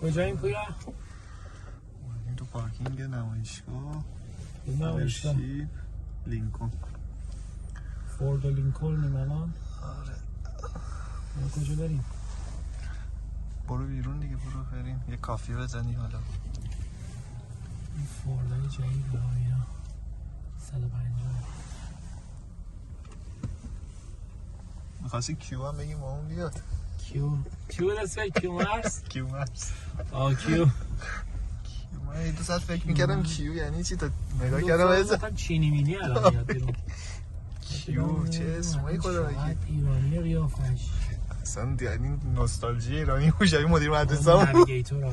کجاییم پویا؟ این تو پارکینگ نمایشگاه نمایشگاه لینکن فورد و لینکلنیم الان. آره ما کجا بریم؟ برو بیرون دیگه، برو بریم یه کافی بزنی. حالا این فوردای جدید ها اینا 150 میخواستی کیو هم بگیم با اون بیاد. کیو دسته کیو مرس؟ کیو مرس کیو من یه دو ساعت فکر میکردم کیو یعنی چی، تا نگاه کردم مثلا چینی مینی الان میاد بیرون. کیو چه اسمایی خدا بگید ایرانی قیافش اصلا یعنی نوستالژی ایرانی خوشایی مدیر مدرسه هم نویگیتور ها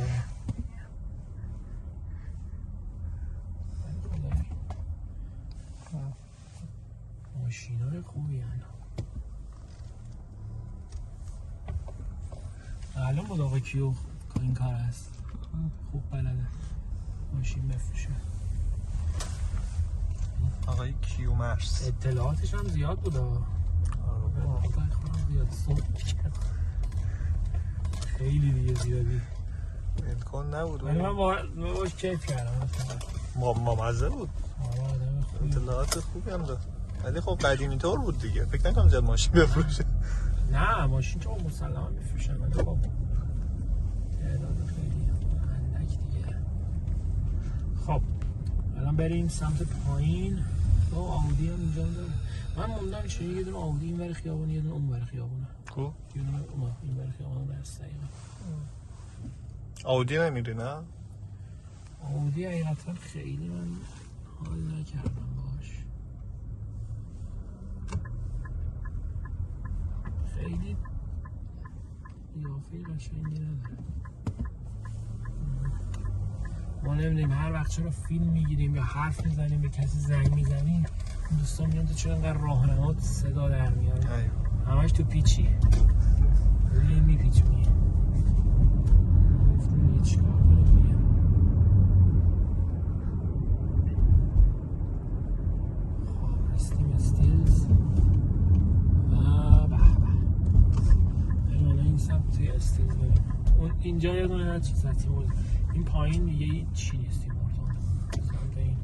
ماشین های خوبی هنو. الان بود آقا کیو این کار هست خوب بلده ماشین بفروشه. آقای کیو مرس اطلاعاتش هم زیاد بود زیاد صبح خیلی دیگه زیادی امکان نبود ولی من باش کیف کردم. مزه بود، اطلاعات خوبی هم داد، ولی خب قدیمی طور بود دیگه، فکر نکنم زیاد ماشین بفروشه. نه ماشین که مسلما میفروشن ولی خب تعداد خیلی اندک دیگه. خب الان بریم سمت پایین. آودی هم اینجا داره. من موندم چه یه دونه آودی این ور خیابون یه دونه اون ور خیابونه. کو یه دونه این ور خیابون راست دقیقاً. آودی نمیری نه؟ آودی حقیقتا خیلی من حال نکردم باش. خیلی قیافه قشنگی نداره. ما نمیدونیم هر وقت چرا فیلم میگیریم یا حرف میزنیم به کسی زنگ میزنیم دوستان میان تو چرا انقدر راهنمات صدا در میاره همش تو پیچی روی میپیچ میگه گفتم هیچ کار کنیم. خب رستیم استیلز و به به این سمت توی استیلز بریم. اینجا یه دونه چیز هستی بود این پایین دیگه چی نیست تیم هورتون سمت این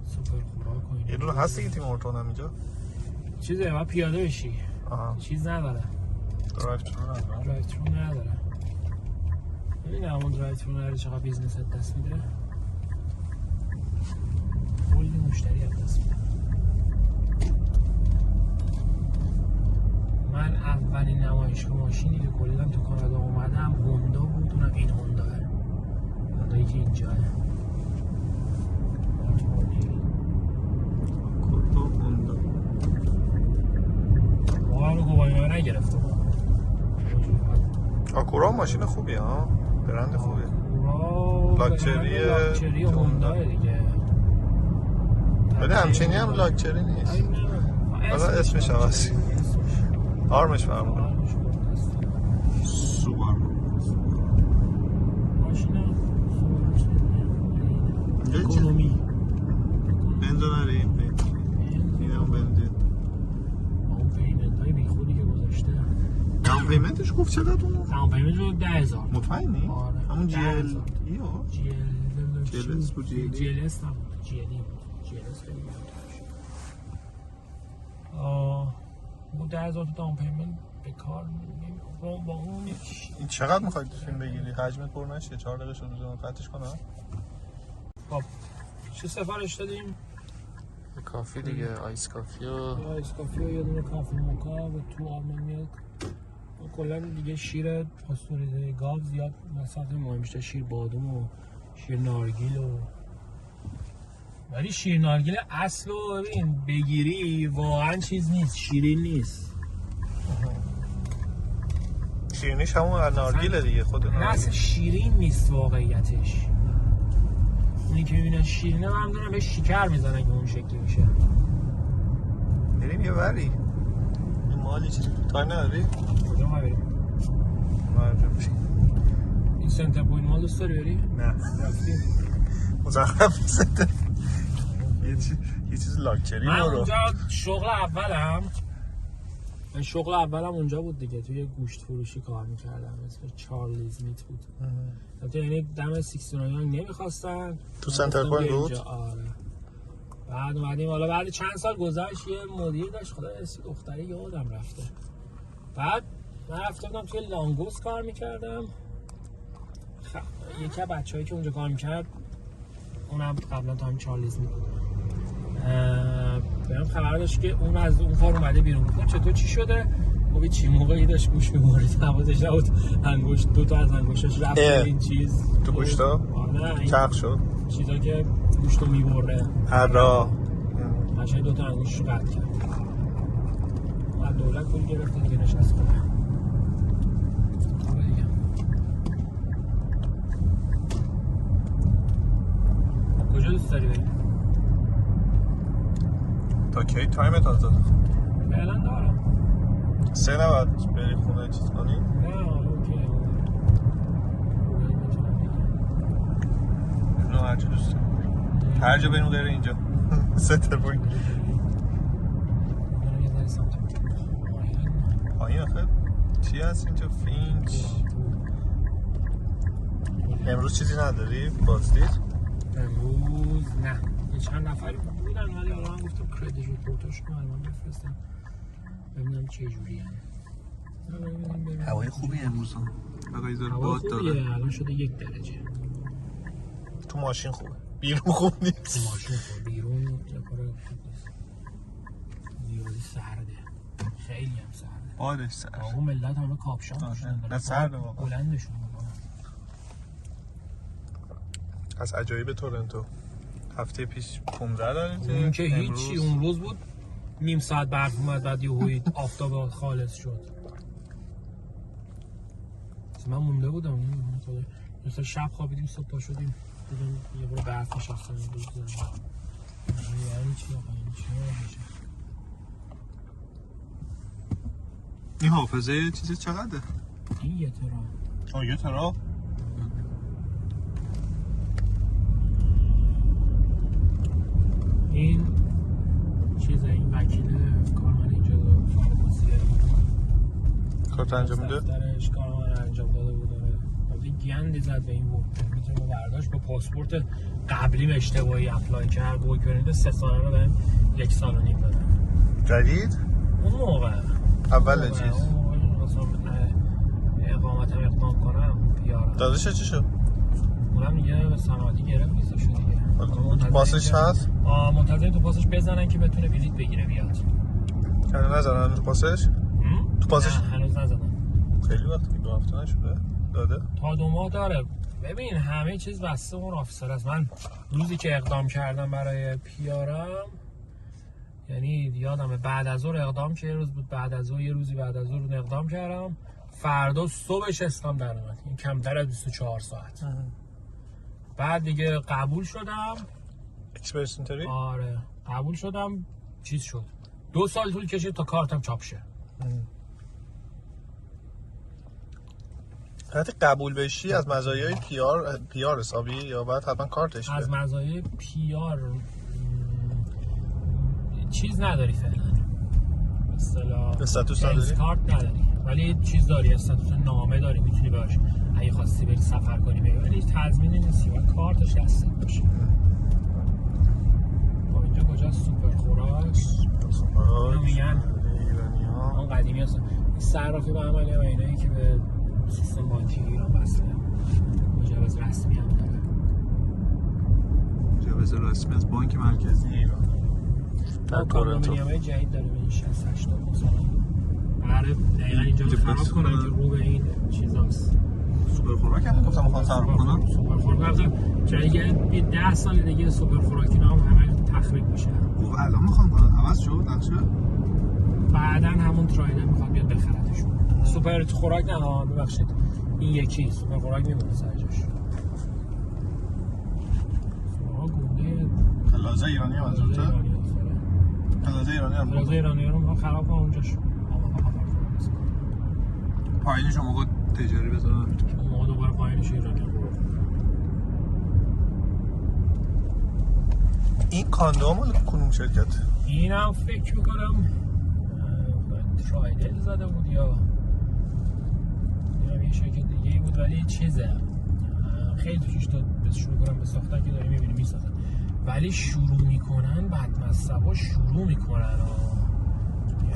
سوپر خوراک و این یه دونه هست دیگه تیم هورتون هم اینجا چیزه باید پیاده بشی. چیز نداره درایو ترو نداره. ببینم همون درایو ترو نداره چقدر بیزنس دست میده کلی مشتری دست میده. من اولین نمایشگاه ماشینی که کلا تو کانادا اومدم هوندا بود. اونم این هونداه هوندایی که اینجاه کورتو هوندا واقعا رو گواهی نگرفتم. آکورا ماشین خوبی ها، برند خوبیه. لاکچری هوندا دیگه ولی همچنین هم لاکچری نیست. حالا اسمش عوضی آرمش فرق کنه. سوبارو ماشینا اکونومی بنزو نریم این هم بنزین اون پیمنت های بی خودی که گذاشته. داون پیمنتش گفت چقدر اونو؟ داون پیمنت رو 10,000 مطمئنی؟ آره همون جی ال ایو جی ال اس بود جی ال اس نبود جی ال اس خیلی بود 10,000 تو داون پیمنت به کار نمیاد. با اون این چقدر میخواید فیلم بگیری؟ حجمت پر نشه 4 دقیقه شد روزه قطعش کنم. خب چه سفارش دادیم؟ کافی دیگه، آیس کافی و آیس کافی و یه دونه کافی موکا و تو آلمند میلک. کلا دیگه شیر پاستوریزه گاو زیاد مصرف مهم بیشتر شیر بادوم و شیر نارگیل و ولی شیر نارگیل اصل و ببین بگیری واقعا چیز نیست، شیرین نیست. شیرینیش همون نارگیله دیگه، خود نارگیل. نه اصلا شیرین نیست واقعیتش. اونی که میبینن شیرینه هم دارن به شکر میزنن که اون شکلی میشه. بریم یه وری این مالی چیزی تای نداری؟ کجا ما بریم؟ این سنتر پوینت مال دوست داری بری؟ نه رفتی؟ مزخرف سنتر یه چیز لاکچری من برو. اونجا شغل اولم من شغل اولم اونجا بود دیگه، توی گوشت فروشی کار میکردم، اسم چارلیز میت بود. یعنی دم 69 نمیخواستن. تو سنتر پوینت بود؟ آره. بعد اومدیم، حالا بعد چند سال گذشت یه مدیر داشت، خدا اسم دختری یادم رفته. بعد من رفته بودم توی لانگوس کار میکردم. یکی از بچه‌هایی که اونجا کار میکرد اونم قبلا تا همین چارلیز بود، بهم خبر داشت که اون از اون کار اومده بیرون. گفتم چطور چی شده؟ خب چی موقعی داشت گوش می‌برید، حواسش نبود انگشت، دو تا از انگشتاش رفت این چیز تو گوشتا چرخ شد، چیزا که گوشتو میبره هرا قشنگ دو تا انگشتش قطع کرد. بعد دولت پول گرفت دیگه نشست کنه. کجا دوست داری بریم؟ تا کی تایمت آزاد؟ فعلا دارم 3 نباید بری خونه چیز کنی؟ نه اوکی. نه هر جا دوست داری، هر جا بریم غیر اینجا. سنتر پوینت پایین آخه چی هست اینجا؟ فینچ. امروز چیزی نداری؟ بازدید؟ امروز نه، یه چند نفری بودن ولی حالا من گفتم کردیت ریپورتاش رو الان بفرستم ببینم چه جوریه. هوای خوبی امروز هم بقیه داره باد داره. الان شده 1 درجه. تو ماشین خوبه، بیرون خوب نیست. تو ماشین خوبه، بیرون یه کار خوب نیست. بیرون سرده، خیلی هم سرده. بادش سرده. آقا ملت همه کاپشان شدن. نه سرده واقعا. بلندشون از عجایب تورنتو. هفته پیش 15 دارید. اون که هیچی، اون روز بود نیم ساعت برف اومد بعد یهو آفتاب خالص شد. من مونده بودم مثلا شب خوابیدیم صبح پا شدیم دیدیم یه برو برف نشستن روز دارم. یعنی چی آقا این چی میشه؟ این حافظه چیزی چقدره؟ این 1 ترا. 1 ترا؟ این چیزه، این وکیل کارمند اینجا فارماسیه کارت انجام میده؟ دفترش کارمند انجام داده بود. ولی گندی زد به این بود میتونه برداشت با پاسپورت قبلیم اشتباهی اپلای کرد و پرینت 3 ساله رو بهم 1 سال و نیم دادن. جدید؟ اون موقع اول چیز اقامتم اقدام کنم پیارم دادش چی شد؟ اونم دیگه به صنعاتی گرفت ویزاشو دیگه. تو پاسش هست؟ منتظریم تو پاسش بزنن که بتونه بلیط بگیره بیاد. هنوز نزدن تو پاسش؟ تو پاسش؟ نه هنوز نزدن. خیلی وقتی 2 هفته نشده؟ داده؟ تا 2 ماه داره. ببین همه چیز بسته اون آفیسر است. من روزی که اقدام کردم برای پیارم، یعنی یادمه بعد از ظهر اقدام که یه روز بود، بعد از ظهر یه روزی بعد از ظهر اقدام کردم، فردا صبحش اسلام در اومد. این کمتر از 24 ساعت. بعد دیگه قبول شدم. اکسپرس اینتری؟ آره قبول شدم. چیز شد 2 سال طول کشید تا کارتم چاپ شه. حتی قبول بشی از مزایای پیار حسابی یا باید حتما کارتش از مزایای پیار چیز نداری فعلا. اصطلاح استاتوس نداری؟ کارت نداری ولی چیز داری، استاتوس نامه داری، میتونی باش اگه خواستی بری سفر کنی بری، ولی تضمینی نیستی و کارتش دستت باشه. با اینجا کجا سوپر خوراک میگن ایرانی‌ها اون قدیمی هستن. صرافی به عملی و اینایی که به سیستم بانکی ایران وصله، مجوز رسمی هم داره. مجوز رسمی از بانک مرکزی ایران. در کاندومینیوم‌های جدید داره به این 60-80 مثلا. آره دقیقاً اینجا رو خراب کنن که رو به این چیزاست. سوپر خوراک هم گفتم میخوان خراب کنن. سوپر خوراک جایی 10 سال دیگه سوپر خوراکی نام همه تخریب میشه. او الان میخوان کنن عوض شد نقشه. بعداً همون ترایدر میخواد بیاد بخرتشون. سوپر خوراک نه ببخشید این یکی سوپر خوراک میمونه سر جاش. پلازا ایرانی هم از اونجا؟ پلازا ایرانی هم پلازا ایرانی رو میخواد خراب کنه اونجاش. پایینش رو موقع تجاری بذارن. موقع دوباره پایینش ایرانی هم. این کاندوم مال کدوم شرکت؟ اینم فکر میکنم ترایدل زده بود یا یه شرکت دیگه بود، ولی چیزه خیلی توش تا شروع کنن به ساختن که داری میبینی میسازن، ولی شروع میکنن بدمستبا شروع میکنن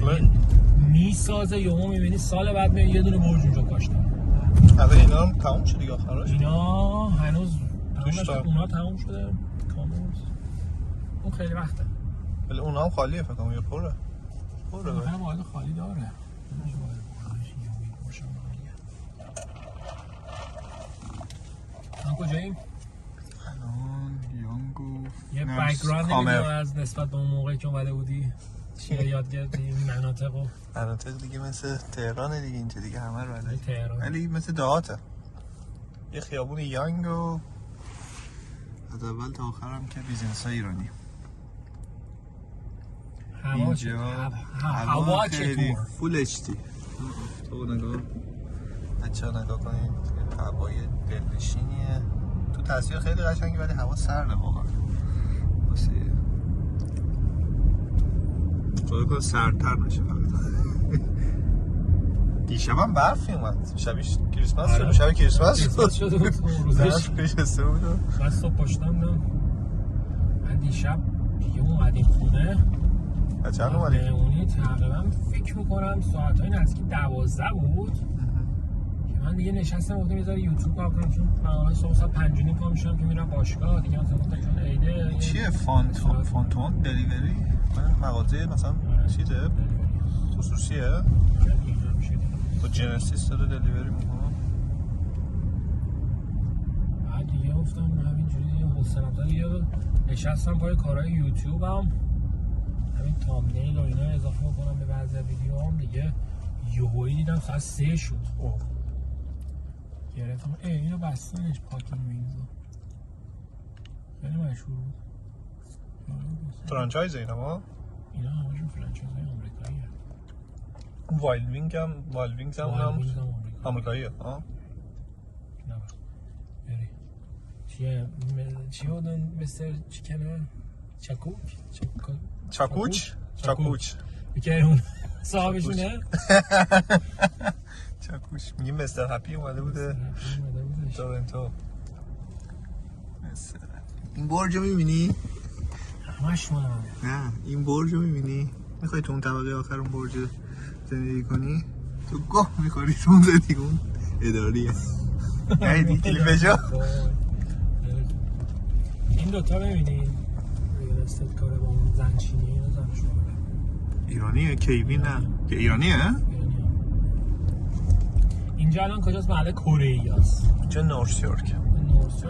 یعنی میسازه یهو میبینی سال بعد میاد یه دونه برج اونجا کاشتن. الان اینا هم تموم شد دیگه آخرش؟ اینا هنوز توش تا اونا تموم شده کامل اون خیلی وقته، ولی اونا هم خالیه فکر کنم یا پره؟ پره هم واحد خالی داره. ما کجاییم؟ الان یانگو یه بک‌گراند نمیدونم از نسبت به اون موقعی که اومده بودی چیه یاد گرفتی مناطقو؟ مناطق دیگه مثل تهران دیگه، اینجا دیگه همه رو بلدی، تهران ولی مثل دهاته. یه خیابون یانگو از اول تا آخر هم که بیزنس های ایرانی. هوا چطور؟ فول اچ دی. تو نگاه بچه ها نگاه کنید، هوای دلنشینیه، تو تصویر خیلی قشنگه ولی هوا سرده واقعا. واسه خدا کنه سردتر نشه فقط. دیشب هم برفی اومد، شبیش کریسمس شد، شب کریسمس شد روزش کشسته بود. من صبح پاشتم من دیشب دیگه اومدیم خونه. چند اومدیم؟ اونی تقریبا فکر میکنم ساعتهای نزدیک 12 بود که من دیگه نشستم گفتم یه ذره یوتیوب کار کنم، چون من صبح ساعت 5:30 پا میشم که میرم باشگاه دیگه. مثلا چون عیده چیه فانتون دلیوری؟ من مغازه مثلا چیزه خصوصیه؟ تو جنسیس داره دلیوری میکنم. بعد دیگه گفتم همینجوری دیگه حوصله‌ام سر دیگه نشستم پای کارهای یوتیوبم، همین تامنیل و اینا اضافه کنم به بعضی ویدیوهام دیگه. یهویی دیدم ساعت 3 شد. گرفتم اینو بستنش پاکینگ وینزو. خیلی مشهور بود. فرانچایز اینا ما؟ اینا همشون فرانچایز آمریکاییه. وایلد وینگز هم اونم آمریکاییه. ها؟ نه بری چیه بودن مستر چیکنه؟ چاکوچ میگه اون صاحبشونه؟ چاکوچ میگیم مستر هپی اومده بوده تورنتو. این برج رو میبینی؟ همش مونم. نه این برج رو میبینی؟ میخوای تو اون طبقه آخر اون برج زندگی کنی؟ تو گاه میخوری تو اون زندگی اون اداریه. نیدی تلویزیون؟ این دوتا ببینی ریال استیت کاره با اون زنچینی اینا زنشون ایرانیه؟ کیوی نه که ایرانیه؟ اینجا الان کجاست؟ محله کره‌ای هست. اینجا نورسیورک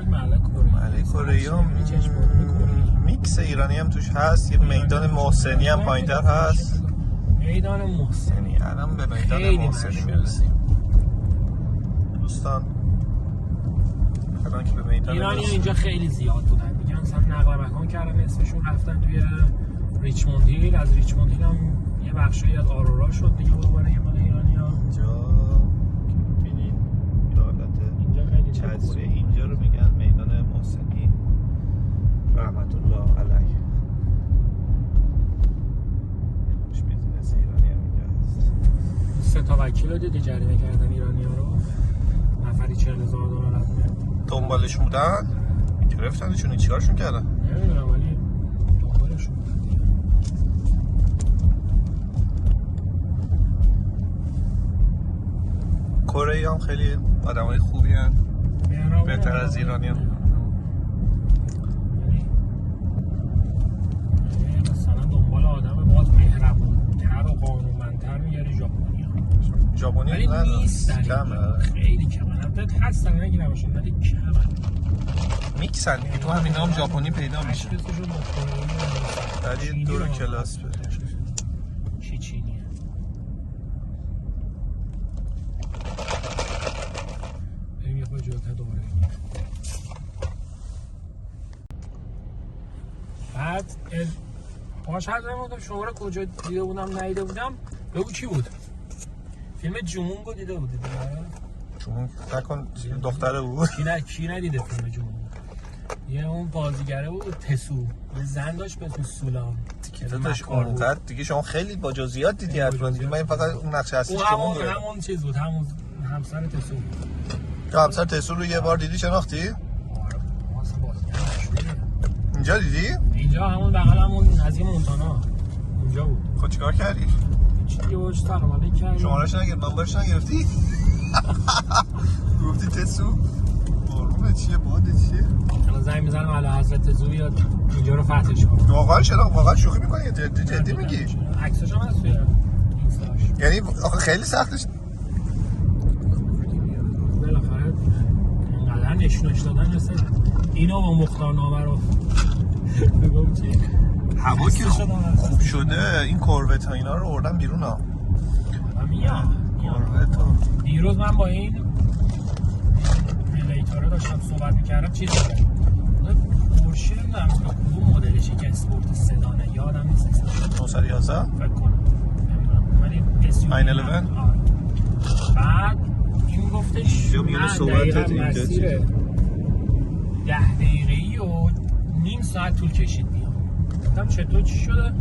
محله کره‌ای. محله کره‌ای هم میکس ایرانی هم توش هست. یه میدان محسنی هم پایین‌تر هست. میدان محسنی الان به میدان محسنی میرسیم دوستان. الان که به میدان ایرانی اینجا خیلی زیاد بودن، میگن مثلا نقل مکان کردن اسمشون رفتن توی ریچموند هیل، از ریچموند هیل هم یه بخشی از آرورا شد دیگه دوباره یه مال ایرانی‌ها. اینجا ببینید یه حالت اینجا خیلی چسبه. اینجا رو میگن میدان محسنی رحمت الله علیه. خوش بیزینس ایرانی هم اینجا هست. 3 تا وکیل رو دیدی جریمه کردن ایرانی‌ها رو، نفری $40,000 از دنبالش بودن گرفتنشون. چیکارشون کردن نمیدونم ولی دنبالشون بودن. کره هم خیلی آدمای خوبی هن، بهتر از ایرانی هم. مثلا دنبال آدم باز مهربون‌تر و قانونمندتر میگری ژاپنی ولی نیستن، کمه، خیلی کمه. البته هستن نگیرم باشن ولی کمه. میکسن دیگه، تو همین هم ژاپنی پیدا میشه ولی دور کلاس بده. چی چینیه؟ بریم یه خود جلوتر دوباره. بعد باش هر زمان بودم شما رو کجا دیده بودم ندیده بودم بگو چی بود؟ فیلم جمونگو دیده بودی دیگه؟ جمونگ نکن دختره بود. کی ندیده فیلم جمونگو؟ یه اون بازیگره بود تسو، یه زن داشت به اسم سولان تیکیتش اونقدر دیگه شما خیلی با جزئیات دیدی حتما دیگه. من فقط اون نقش اصلیش که همون چیز بود، همون همسر تسو. تو همسر تسو رو یه بار دیدی شناختی؟ آره واسه بازیگر اینجا دیدی؟ اینجا همون بغل همون نزدیک مونتانا اونجا بود. خب چیکار کردی؟ چی دیگه باش سلام علیکم. شماره‌اش نگرفت، نمبرش نگرفتی؟ گفتی تسو قربونه چیه باده چیه؟ الان زنگ میزنم علی حضرت تسو بیاد اینجا رو فتحش کنه. واقعا چرا؟ واقعا شوخی می‌کنی؟ جدی میگی؟ عکسش هم هست توی اینستاش. یعنی آخه خیلی سختش بالاخره انقدر نشونش دادن مثل اینو با مختارنامه رو بگم چی؟ هوا که خوب شده این کوروت ها اینا رو آوردن بیرون ها. کوروت ها دیروز من با این ریلیتوره داشتم صحبت میکردم چیز میگم پورشه نمیدونم کدوم مدلشه که اسپورت سدانه یادم نیست 911 فکر کنم نمیدونم ولی 911 بعد این گفتش من دقیقا مسیر 10 دقیقه‌ای و نیم ساعت طول کشید بیام. گفتم چطور چی شده؟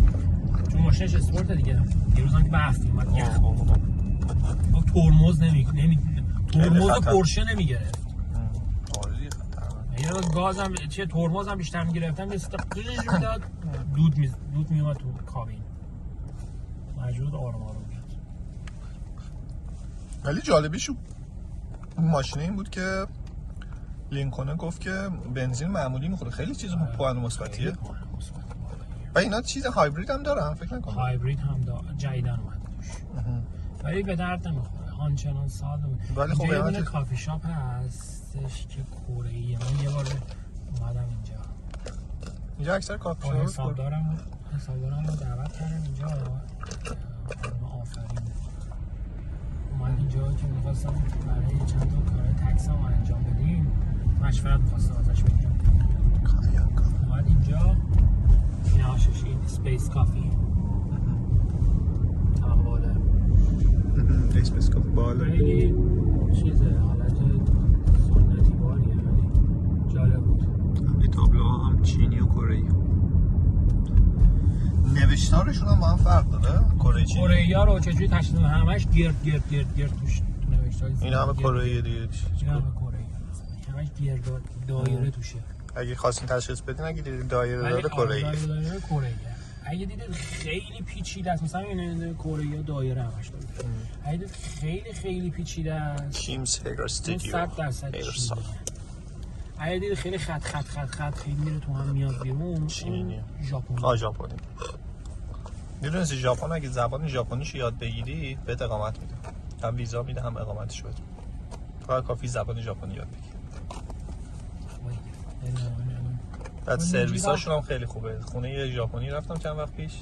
چون ماشینش اسپورت دیگه. دیروز هم که بحث اومد یخ ترمز ترمز پورشه نمیگرفت. عالی خطر. یه گازم چه ترمزم بیشتر میگرفتم استقلالش میداد دود میومد تو کابین. مجبور آروم کرد. ولی جالبیش اون ماشین این بود که لینکلن گفت که بنزین معمولی میخوره، خیلی چیز پوان مثبتیه. و اینا چیز هایبرید هم دارن فکر نکنم. هایبرید هم جدیدن اومده توش. ولی به درد نمیخوره. آنچنان ساده بود. ولی خب یه کافی شاپ هستش که کره‌ایه. من یه بار اومدم اینجا اکثر کافی شاپ حسابدارم رو دعوت کردم اینجا. آفرین اومد اینجا که می‌خواستم برای چند تا کار تکس هم انجام بدیم. مشورت می‌خواستم ازش بگیرم. اومد اینجا این آششی اسپیس کافی بالا اسپیس کافی بالا خیلی چیزه حالت سنتی باریه ولی جالب بود. این تابلوها هم چینی و کره‌ای نوشتارشون هم با هم فرق داره. کره‌ای‌ها رو چجوری تشخیص بدیم؟ همش گرد توش نوشتار. این همه کره‌ای دیگه. این همه کره‌ای همش گرد دایره توشه. اگه خواستین تشخیص بدین اگه دیدین دایره داره کره‌ای. دایره کره‌ای. اگه دیدید خیلی پیچیده است مثلا این کره‌ای دایره همش داره. اگه دیدید خیلی پیچیده است چیمز هگر استودیو 100% اگه دیدید خیلی خط خیلی میره تو هم میاد بیرون چینیه. ژاپنی. ژاپنی. میدونستی ژاپن اگه زبان ژاپنیشو یاد بگیری بهت اقامت میده. هم ویزا میده هم اقامتش بده. فقط کافی زبان ژاپنی یاد بگیری. بعد سرویساشون هم خیلی خوبه. خونه یه ژاپنی رفتم چند وقت پیش.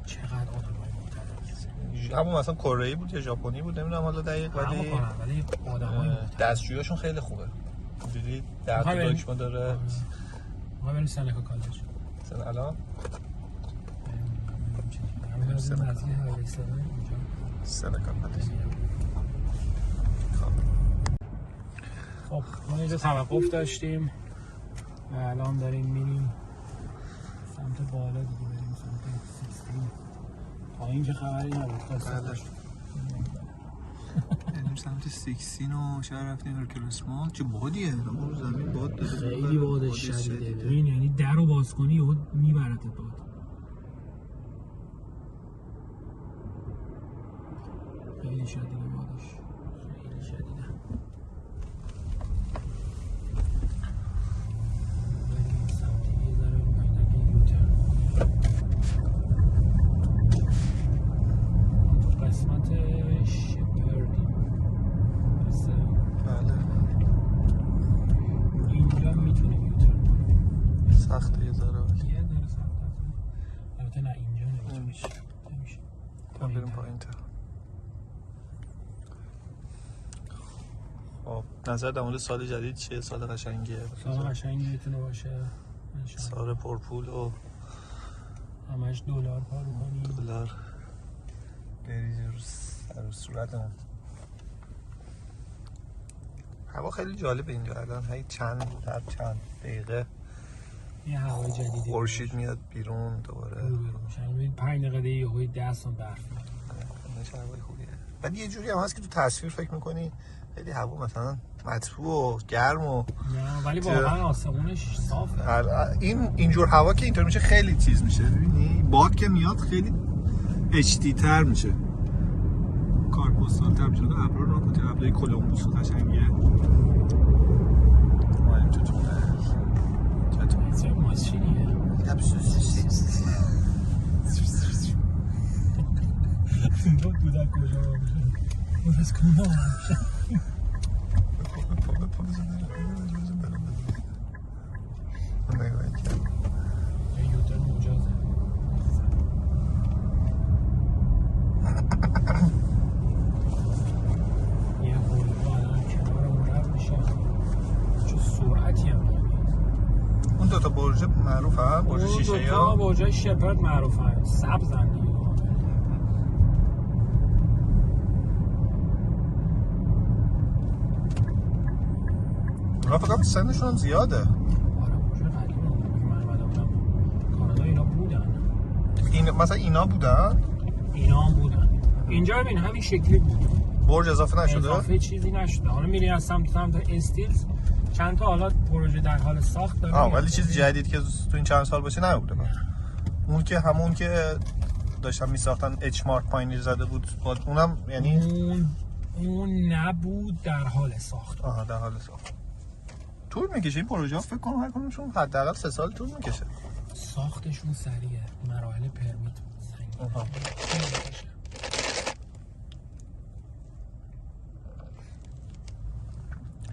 چقدر آدمای محترمی. همون مثلا کره‌ای بود یا ژاپنی بود نمیدونم حالا دقیق ولی آدمای دستشوییشون خیلی خوبه. دیدی در تو دکمه داره. ما بریم سنکا کالج. الان سنکا کالج. خب ما اینجا توقف داشتیم و الان داریم میریم سمت بالا دیگه، بریم سمت 16. پایین که خبری نبود خواستش بریم سمت 16 و شهر رفتیم هرکولس مال. چه بادیه؟ رو زمین باد داره. خیلی باد شدیده. ببین یعنی در رو باز کنی یهو میبرتت باد. خیلی شدیده بادش، خیلی شدیده. قسمت شپردیم درسته؟ بله اینجا میتونیم یوترن سخته یه ذره ولی یه ذره سخت هست. البته نه اینجا نمیشه. تا بریم پایین تا. خب نظر در مورد سال جدید چیه؟ سال قشنگیه؟ سال قشنگی میتونه باشه سال پرپول و همش دلار پارو کنی. دلار بریزی رو صورتمون. هوا خیلی جالبه اینجا الان. هی چند دقیقه یه هوای جدیدی خورشید میاد بیرون دوباره. شما 5 دقیقه دیگه یهو 10 سانت برف میاد. چه هوای خوبیه. بعد یه جوری هم هست که تو تصویر فکر می‌کنی خیلی هوا مثلا مطبوع و گرم و نه ولی واقعا آسمونش صافه. اینجور هوا که اینطور میشه خیلی چیز میشه. ببینی باد که میاد خیلی HD تر میشه. کارپستال تر میشه. ابرا رو نکن که ابرای کلمبوس قشنگه. مال چطوره؟ چه ماشینیه؟ اینجا کودک کجا باشه؟ از کجا یوتر مجازه. یه هولگاه الان کنارمون رد میشه. چه سرعتی هم دارید. اون دوتا برج معروف هم؟ برج شیشه یا؟ اون دوتا برج شپرد معروف هم. سبزن دیگه. اونا فقط سنشون هم زیاده. آره برج قدیمی بود. من اومده بودم کانادا اینا بودن. مثلا اینا بودن؟ اینا هم بودن. اینجا ببین همین شکلی بود. برج اضافه نشده؟ اضافه چیزی نشده. حالا میری از سمت استیلز چند تا حالا پروژه در حال ساخت داره. ولی چیز جدید که تو این چند سال باشه نبوده. اون که همون که داشتن میساختن اچ مارک پایینی زده بود اونم یعنی اون نبود در حال ساخت. در حال ساخت. طول میکشه این پروژه ها فکر کنم هر کدومشون حداقل 3 سال طول میکشه. ساختشون سریعه. مراحل پرمیت سنگینه.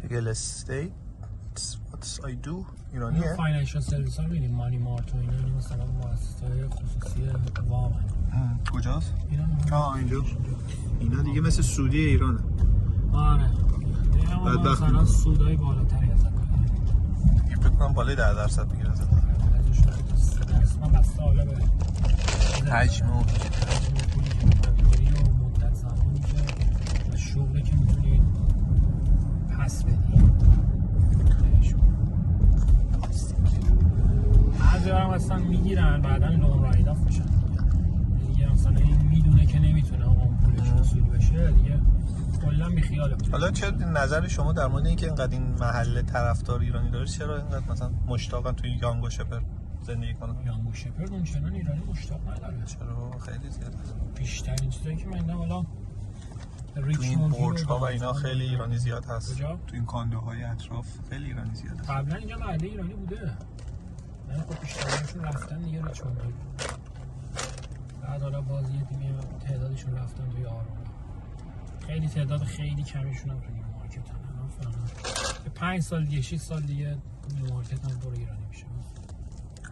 ریل استیت what's I do ایرانیه؟ فاینانشال سرویس ها می‌بینیم مانی مارت و اینا مثلا مؤسسه‌های خصوصی وام. کجاست؟ اینا اینجا. اینا دیگه مثل سودی ایرانه. آره. بعد مثلا سودای بالاتری از این. دیگه فکر کنم بالای 10% میگیره از اسما بسته حالا به حجم و مدت زمانی که شغلی که میتونید پس بدید. بعضی هم اصلا میگیرن بعدا لون راید آف میشن دیگه. مثلا این میدونه که نمیتونه اون پولش وصول بشه دیگه کلا بیخیاله. حالا چه نظر شما در مورد اینکه اینقدر این محله طرفدار ایرانی داره؟ چرا اینقدر مثلا مشتاقن توی یانگو شپرد زندگی کنن؟ یانگو شپرد اون چنان ایرانی مشتاق نداره. چرا؟ خیلی زیاده. بیشترین چیزایی که من دیدم حالا تو این برج ها و اینا خیلی ایرانی زیاد هست. کجا؟ تو این کاندو های اطراف خیلی ایرانی زیاد هست. قبلا اینجا محله ایرانی بوده. من خب بیشترشون رفتن دیگه ریچموند. بعد حالا باز یه دیگه تعدادشون رفتن توی آرونا. خیلی تعداد خیلی کمیشون هم توی مارکت هم. به 5 سال دیگه 6 سال دیگه مارکت هم پر ایرانی میشه.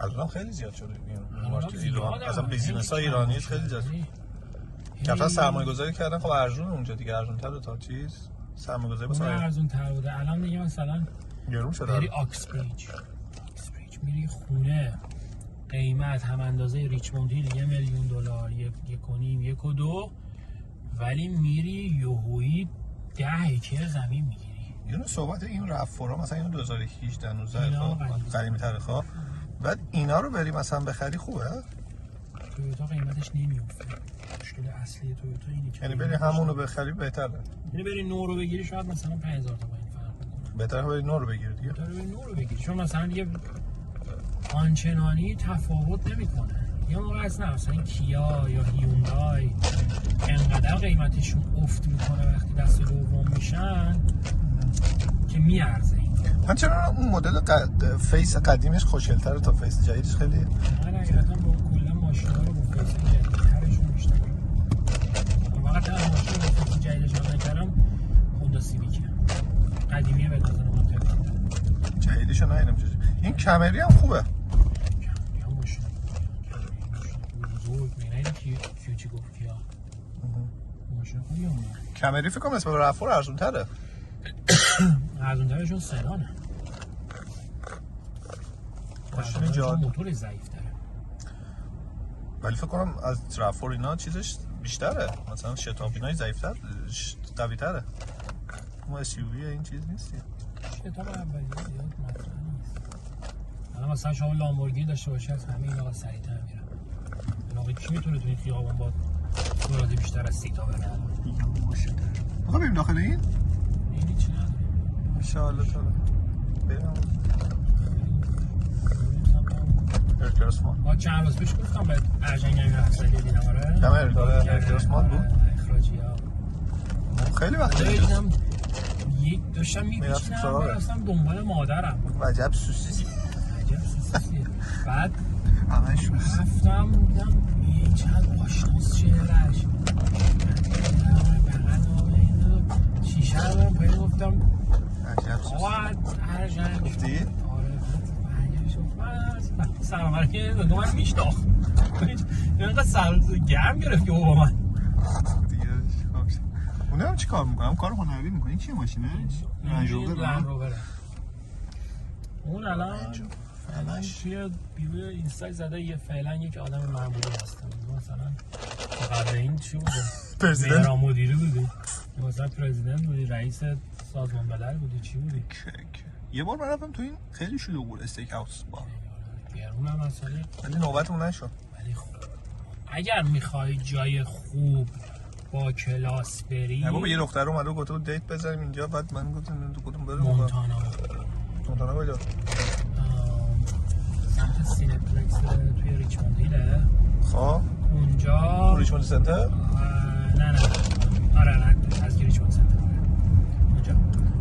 الان خیلی زیاد شده این مارکت ایران. اصلا بیزینس های ایرانی خیلی زیاد. کلا سرمایه‌گذاری کردن خب ارزون اونجا دیگه ارزون‌تر تا چیز سرمایه‌گذاری واسه ارزون‌تر بوده. الان دیگه مثلا گرون شده. میری آکسبریج میری خونه قیمت هم اندازه ریچموند هیل $1 میلیون 1.5 1.2 ولی میری یهویی 10 اکر زمین میگیری. اینو صحبت این رفورا مثلا اینو 2018 19 قدیمی تاریخا بعد اینا رو بری مثلا بخری خوبه؟ تویوتا قیمتش نمیافته. مشکل اصلی تویوتا اینه که یعنی بری همونو بخری بهتره. یعنی بری نو رو بگیری شاید مثلا 5000 تا این فرق کنه. بهتره بری نو رو بگیری دیگه. بهتره بری نو رو بگیری چون مثلا دیگه آنچنانی تفاوت نمیکنه. یا موقع اصلا مثلا کیا یا هیوندای انقدر قیمتشون افت میکنه وقتی دست دوم میشن که میارزه. من چرا اون مدل فیس قدیمش خوشگل‌تره تا فیس جدیدش خیلی؟ من حقیقتا با کلا ماشینا رو با فیس جدیدترشون بیشتر فقط ماشین با فیس جدیدش رو نکردم هوندا سیویکه قدیمیه به نظر من جدیدش رو ندیدم. این کمری هم خوبه. کمری هم ماشین بزرگ می‌بینید که چی گفت کیا ماشین خوبیه. کمری فکر کنم اسم رفور ارزون‌تره. ارزون‌ترشون سدانه. ماشین جاده موتور ضعیف‌تره. ولی فکر کنم از رفور اینا چیزش بیشتره. مثلا شتابینای ضعیف‌تر قوی‌تره. اون اس یو وی این چیز نیست. شتاب اولیه زیاد مطرح نیست. مثلا شما لامبورگینی داشته باشی از همه این آقا سریع‌تر میرم. این آقا کی میتونه تو این خیابان با سرعت بیشتر از 30 تا بره؟ یا باشه. آقا بریم داخل این؟ این هیچی نداره. ان شاء الله تعالی. بریم. با چند روز پیش گفتم به ارجنگی رفتن دیدم آره. کامل داره ارجاسمات بود. اخراجی ها. خیلی وقت دیدم داشتم میپیچیدم برستم دنبال مادرم. عجب سوسیسی. بعد همش رفتم دیدم یه چند آشناس چهرش شیشه رو برم پایین گفتم عجب سوسیسی. ارجنگ گفتی؟ سلام علیکم دو من میشتاخت اینقدر سر گرم گرفت که با من دیگه خوبش. اونه هم چی کار میکنم؟ کار هنری میکنی؟ چیه ماشینه؟ لند رووره. اون الان فعلا توی بیوی اینستای زده یه فعلا یک آدم معمولی هستم. مثلا قبل این چی بوده؟ پرزیدنت مدیری بودی؟ مثلا پرزیدنت بودی؟ رئیس سازمان ملل بودی؟ چی بودی؟ یه بار من رفتم تو این خیلی شلوغ بود استیک هاوس با گرون هم مسئله ولی نوبتمون نشد. ولی خوب اگر میخوای جای خوب با کلاس بری بابا یه دختر اومد و گفت دیت بزنیم اینجا بعد من گفتم تو کدوم بریم مونتانا کجا سمت سینپلکس توی ریچموند هیله خب اونجا ریچموند سنتر نه آره از ریچموند سنتر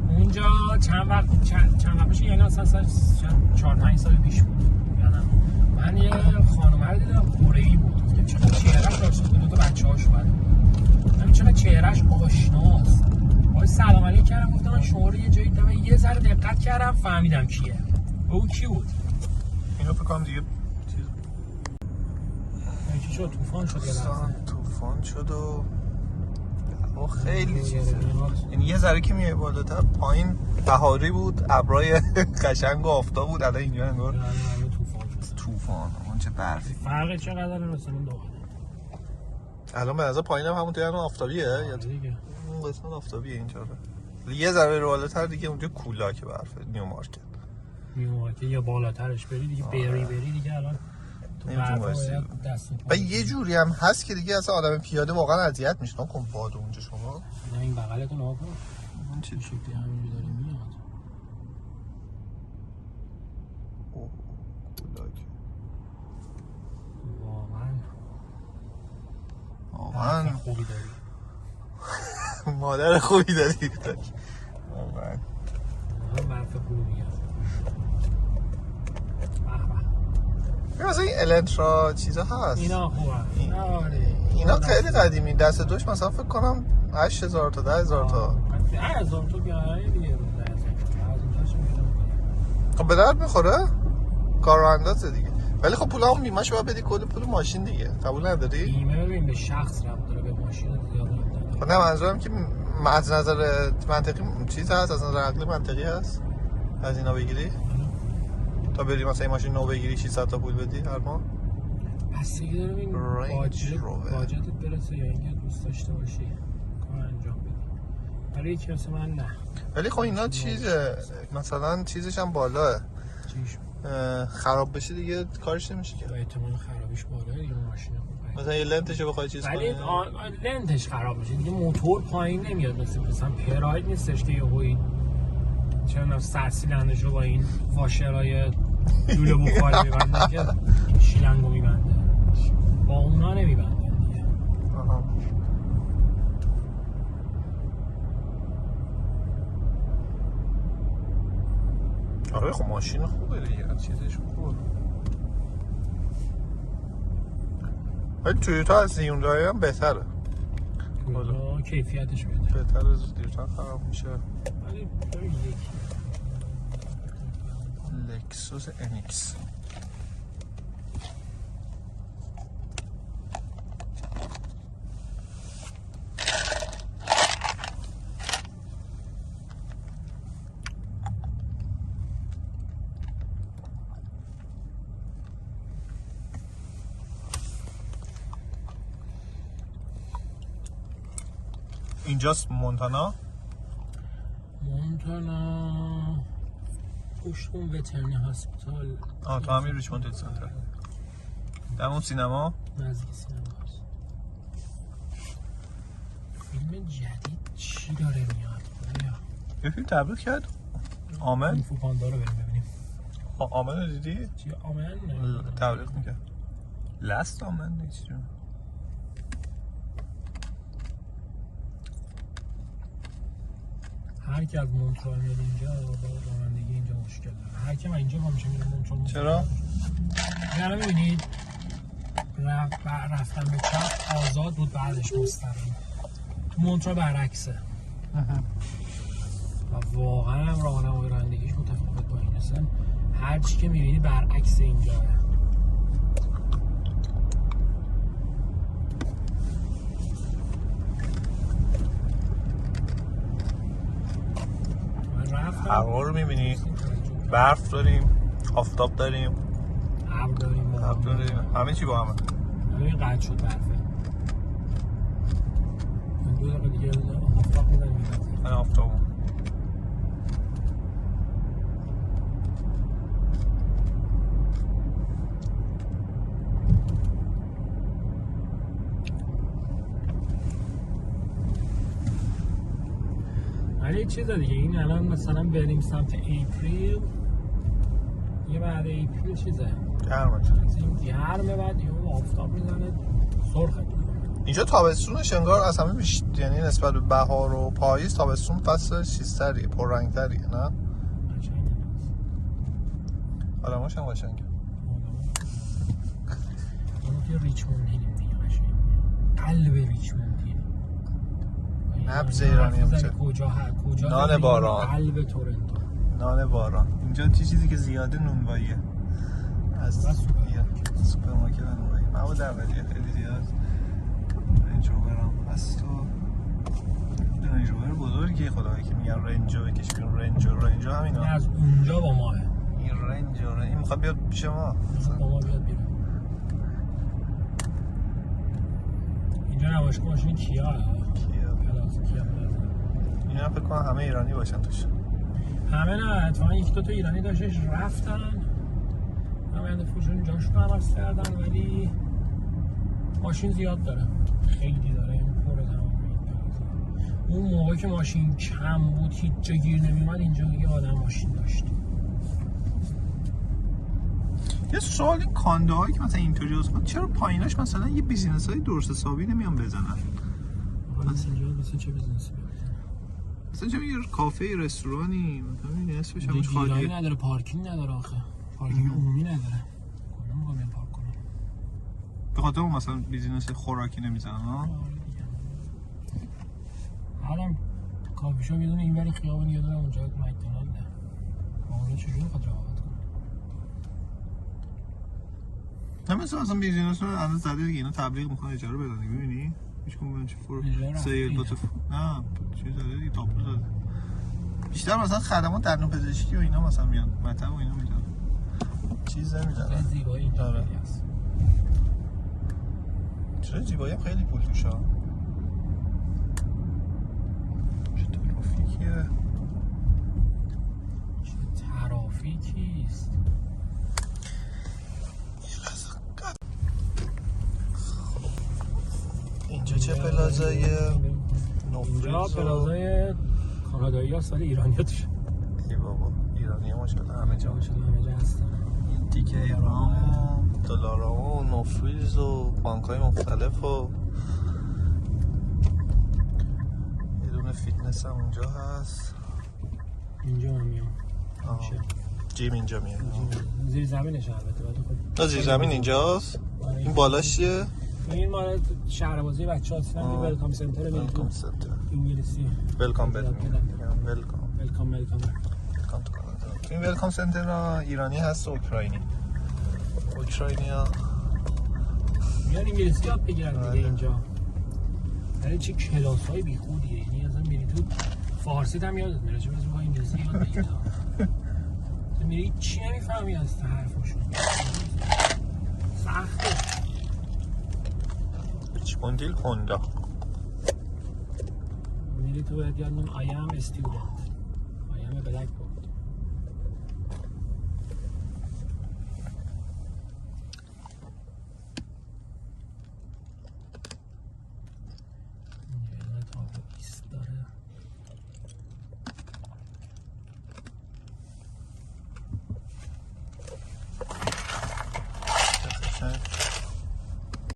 اونجا چند وقت پیش یعنی اصلا 4-5 سال پیش بود یادم من یه خانومه رو دیدم کره‌ای بود که چقدر چهرهش راست بود دو تا بچه‌هاش اومدن همین چقدر چهرهش آشناست باهاش سلام علیک کردم گفتم من شما رو یه جایی دیدم یه ذره دقت کردم فهمیدم کیه او کی بود اینو فکر کنم دیگه چی شد طوفان شد طوفان شد و خیلی چیزه یعنی یه ذره که میای بالاتر پایین بهاری بود ابرای قشنگ و آفتاب بود الان اینجا انگار طوفان اون چه برفی فرق چقدر مثلا دو الان به نظر پایینم همون تو آفتابیه یا دیگه اون قسمت آفتابیه اینجا یه ذره رو بالاتر دیگه اونجا کولاک برفه نیو مارکت یا بالاترش بری دیگه بری دیگه الان و یه جوری هم هست که دیگه اصلا آدم پیاده واقعا اذیت میشه کن باد اونجا شما نه این بغلتون نگاه کن اون چه شکلی همینجوری داره میاد واقعا خوبی داری مادر خوبی داری واقعا برف خوبی میگم مثلا این النترا چیزا هست اینا خوبه اینا خیلی قدیمی دست دوش مثلا فکر کنم 8000 تا 10000 تا 10000 تا بیاره دیگه خب به درد میخوره کار رو اندازه دیگه ولی خب پول هم بیمه‌شو باید بدی کل پول ماشین دیگه قبول نداری؟ بیمه ببین به شخص ربط داره به ماشین زیاد ربط نداره. نه منظورم که از نظر منطقی چیز هست از نظر عقلی منطقی هست از اینا بگیری تا بری مثلا این ماشین نو بگیری 600 تا پول بدی هر ماه بستگی داره ببین باجتت برسه یا اینکه دوست داشته باشی کار انجام بدی برای یکی مثل من نه ولی خب اینا چیزه مثلا چیزش هم بالاه چیش خراب بشه دیگه کارش نمیشه که احتمال خرابیش بالاه دیگه ماشین مثلا یه لنتشو بخوای چیز کنی ولی لنتش خراب میشه دیگه موتور پایین نمیاد مثلا پراید نیستش که یهویی چون سرسیلندش رو با این واشرهای لوله بخاری میبنده که شیلنگو میبنده با اونا نمیبنده دیگه آره خب ماشین خوبه دیگه چیزش خوبه ولی تویوتا از هیوندای هم بهتره کیفیتش بهتر از دیوتان خراب میشه ولی لکسوس انیکس اینجاست مونتانا پشت اون وترنی هاسپیتال. تو همین ریچموند هیلز سنتر در اون سینما نزدیک سینما هست. فیلم جدید چی داره میاد؟ یه فیلم تبلیغ کرد آمن فو پاندا رو بریم ببینیم. آمن رو دیدی؟ چی آمن؟ تبلیغ میکرد لست آمن نیست جون. هر کی از مونترال میاد اینجا با رانندگی اینجا مشکل داره. هر کی من اینجا با میشه میره مونترال. چرا؟ الان میبینید رفتن به چپ آزاد بود بعدش مستقیم. تو مونترال برعکسه. و واقعا هم راهنمای رانندگیش متفاوت با این هستن. هر چی که میبینی برعکس اینجا. هوا رو میبینی؟ برف داریم، آفتاب داریم، ابر داریم، همه چی با همه. همه قطع شد برفه. دو دقیقه دیگه آفتاب میزنیم. من آفتابم. ولی چیز دیگه این الان مثلا بریم سمت اپریل یه بعد اپریل چیزه گرمه این گرمه بعد یه آفتاب میزنه سرخه. اینجا تابستونش انگار از همه یعنی نسبت به بهار و پاییز تابستون فصل چیزتریه پررنگتریه نه؟ آدماش هم قشنگه. اون که ریچموند هیلیم دیگه قشنگ قلب ریچموند هیلیم نبض ایرانی هم چه کجا نان باران قلب تورنتو نان باران. اینجا چیزی که زیاده نونواییه از سوپرمارکت نونوایی مواد اولیه خیلی زیاد. رنج روور هم هست و رنج روور بزرگی خدایی که میگن رنج رو بکش بیرون رنج رو همینا از اونجا با ماه این رنج رو این میخواد بیاد پیش ما با ما بیاد بیرون. اینجا نمایشگاه ماشین کیا اینا فکر کنم همه ایرانی باشن توش. همه نه اتفاقا یک دو تا ایرانی داشتش رفتن همه فروشون جاشون عوض کردن ولی ماشین زیاد داره خیلی داره این پره تمام. اون موقع که ماشین کم بود هیچ جا گیر نمیومد اینجا یه آدم ماشین داشت. یه سوال این کانده هایی که مثلا اینطوری هست چرا پاییناش مثلا یه بیزینس های درست حسابی نمیان بزنن؟ مثلا چه بیزنسی مثلا چه یه کافه رستورانی مثلا اسمش هم خالیه خالیه نداره پارکینگ نداره آخه پارکینگ عمومی نداره کجا میخوام پارک کنم به خاطر اون مثلا بیزینس خوراکی نمیزنن ها. الان کافی شاپ یه دونه اینوری خیابون یه دونه اونجا مکدونالده اون چجوری میخواد رقابت کنه؟ نه مثلا بیزینس رو الان زده دیگه اینا تبلیغ میکنه اجاره بدن میبینی هیچ کدوم چه فور سیل دو تا نه چیز داده دیگه تابلو داده. بیشتر مثلا خدمات دندون پزشکی و اینا مثلا میان مطب و اینا میدن چیز نمیدن. زیبایی داره چرا زیبایی هم خیلی پول توشه. چه ترافیکیه چه ترافیکیست. اینجا چه پلازای اینجا پلازای کانادایی هست ولی ایرانی ها توشه. ای بابا ایرانی ها ماشاءالله همه جا هستن. دیگه ایران و دلارا و نوفریز و بانک های مختلف و یه دونه فیتنس هم اونجا هست. اینجا هم میام جیم اینجا میاد زیر زمینش البته نه زیر زمین اینجاست. این بالاش چیه؟ این مال شهربازی بچه هاست ولکام سنتر ولکام سنتر انگلیسی ولکام بد ولکام تو این ولکام سنتر ایرانی هست و اوکراینی ها میان انگلیسی یاد بگیرن دیگه اینجا. ولی چه کلاس های بیخودیه یعنی اصلا میری تو فارسی هم یادت میره چه با انگلیسی یاد بگیرن میری چی نمیفهمی از حرفشون سخته. ریچموند هیل هوندا میری تو باید یاد I am a student I am a blackboard نه.